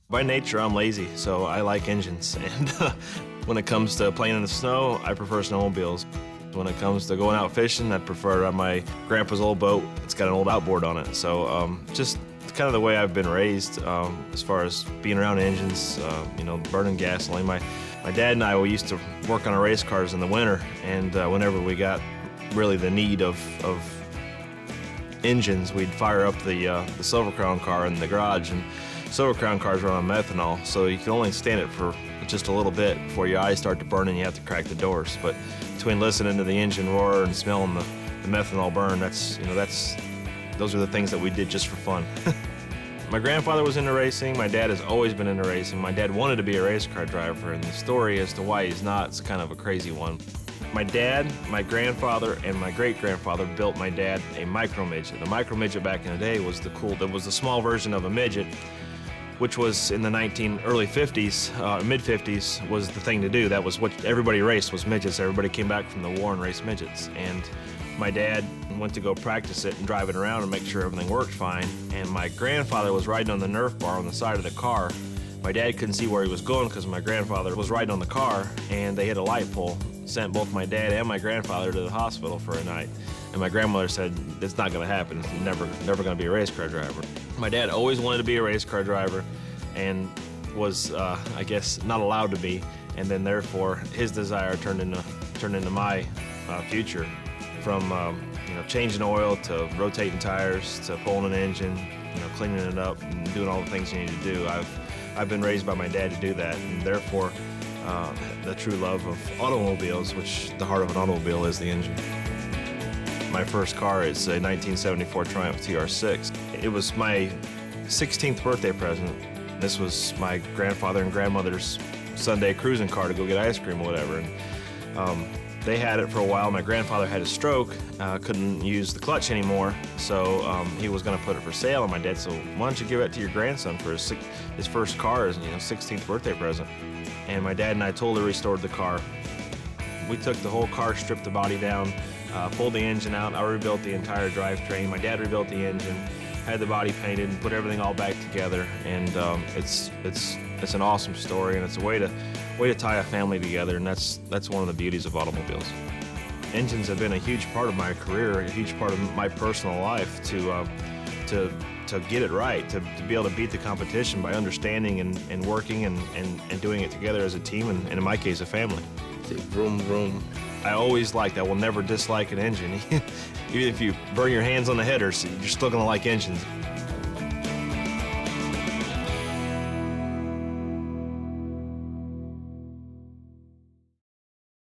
By nature, I'm lazy, so I like engines. And when it comes to playing in the snow, I prefer snowmobiles. When it comes to going out fishing, I prefer my grandpa's old boat. It's got an old outboard on it. So just kind of the way I've been raised as far as being around engines, burning gasoline. My dad and I, we used to work on our race cars in the winter, and whenever we got really the need of engines, we'd fire up the Silver Crown car in the garage. And Silver Crown cars run on methanol, so you can only stand it for just a little bit before your eyes start to burn and you have to crack the doors. But between listening to the engine roar and smelling the methanol burn, those are the things that we did just for fun. My grandfather was into racing. My dad has always been into racing. My dad wanted to be a race car driver, and the story as to why he's not is kind of a crazy one. My dad, my grandfather, and my great-grandfather built my dad a micro midget. The micro midget back in the day was the small version of a midget, which was in the early 50s, mid-50s, was the thing to do. That was what everybody raced, was midgets. Everybody came back from the war and raced midgets. And my dad went to go practice it and drive it around and make sure everything worked fine. And my grandfather was riding on the Nerf bar on the side of the car. My dad couldn't see where he was going because my grandfather was riding on the car, and they hit a light pole. Sent both my dad and my grandfather to the hospital for a night. And my grandmother said, it's not gonna happen. He's never gonna be a race car driver. My dad always wanted to be a race car driver and was, I guess, not allowed to be. And then therefore, his desire turned into my future. From changing oil to rotating tires to pulling an engine, cleaning it up and doing all the things you need to do. I've been raised by my dad to do that, and therefore the true love of automobiles, which the heart of an automobile is the engine. My first car is a 1974 Triumph TR6. It was my 16th birthday present. This was my grandfather and grandmother's Sunday cruising car to go get ice cream or whatever. And they had it for a while. My grandfather had a stroke, couldn't use the clutch anymore, so he was going to put it for sale. And my dad said, why don't you give it to your grandson for his first car, his 16th birthday present. And my dad and I totally restored the car. We took the whole car, stripped the body down, pulled the engine out. I rebuilt the entire drivetrain. My dad rebuilt the engine, had the body painted, and put everything all back together. And it's an awesome story, and it's a way to tie a family together, and that's one of the beauties of automobiles. Engines have been a huge part of my career, a huge part of my personal life to get it right, to be able to beat the competition by understanding and working and doing it together as a team, and in my case, a family. Vroom, vroom. I always liked, I will never dislike an engine. Even if you burn your hands on the headers, you're still gonna like engines.